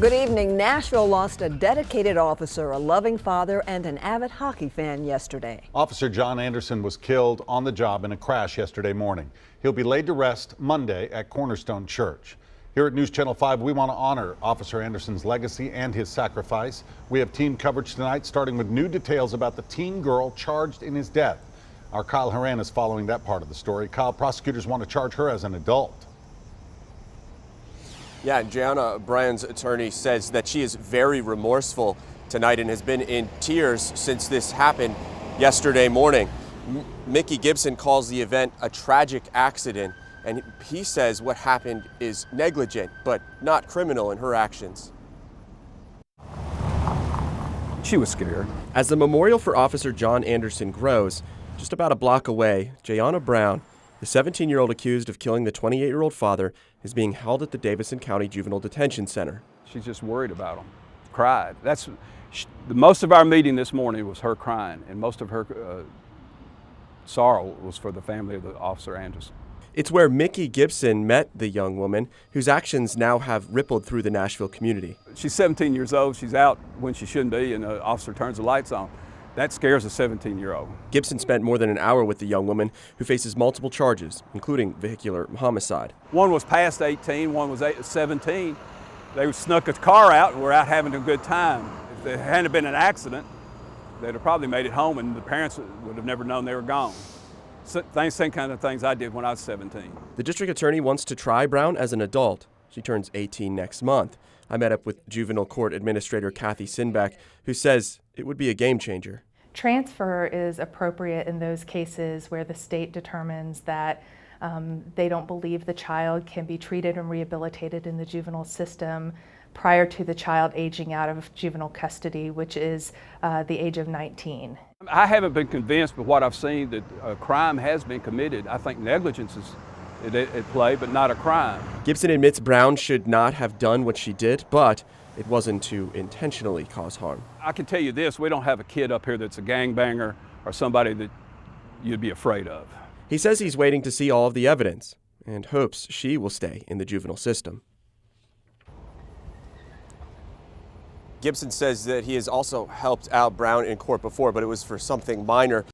Good evening. Nashville lost a dedicated officer, a loving father, and an avid hockey fan yesterday. Officer John Anderson was killed on the job in a crash yesterday morning. He'll be laid to rest Monday at Cornerstone Church. Here at News Channel 5, we want to honor Officer Anderson's legacy and his sacrifice. We have team coverage tonight, starting with new details about the teen girl charged in his death. Our Kyle Horan is following that part of the story. Kyle, prosecutors want to charge her as an adult. Yeah, and Gianna Bryan's attorney says that she is very remorseful tonight and has been in tears since this happened yesterday morning. Mickey Gibson calls the event a tragic accident, and he says what happened is negligent but not criminal in her actions. She was scared. As the memorial for Officer John Anderson grows, just about a block away, Gianna Bryan, the 17-year-old accused of killing the 28-year-old father, is being held at the Davidson County Juvenile Detention Center. She's just worried about him. Cried. Most of our meeting this morning was her crying, and most of her sorrow was for the family of the Officer Anderson. It's where Mickey Gibson met the young woman, whose actions now have rippled through the Nashville community. She's 17 years old. She's out when she shouldn't be, and the officer turns the lights on. That scares a 17-year-old. Gibson spent more than an hour with the young woman, who faces multiple charges, including vehicular homicide. One was past 18, one was 17. They snuck a car out and were out having a good time. If there hadn't been an accident, they'd have probably made it home, and the parents would have never known they were gone. Same kind of things I did when I was 17. The district attorney wants to try Bryan as an adult. She turns 18 next month. I met up with juvenile court administrator Kathy Sinbeck, who says it would be a game changer. Transfer is appropriate in those cases where the state determines that they don't believe the child can be treated and rehabilitated in the juvenile system prior to the child aging out of juvenile custody, which is the age of 19. I haven't been convinced by what I've seen that a crime has been committed. I think negligence is at play, but not a crime. Gibson admits Bryan should not have done what she did, but it wasn't to intentionally cause harm. I can tell you this, we don't have a kid up here that's a gangbanger or somebody that you'd be afraid of. He says he's waiting to see all of the evidence and hopes she will stay in the juvenile system. Gibson says that he has also helped out Bryan in court before, but it was for something minor.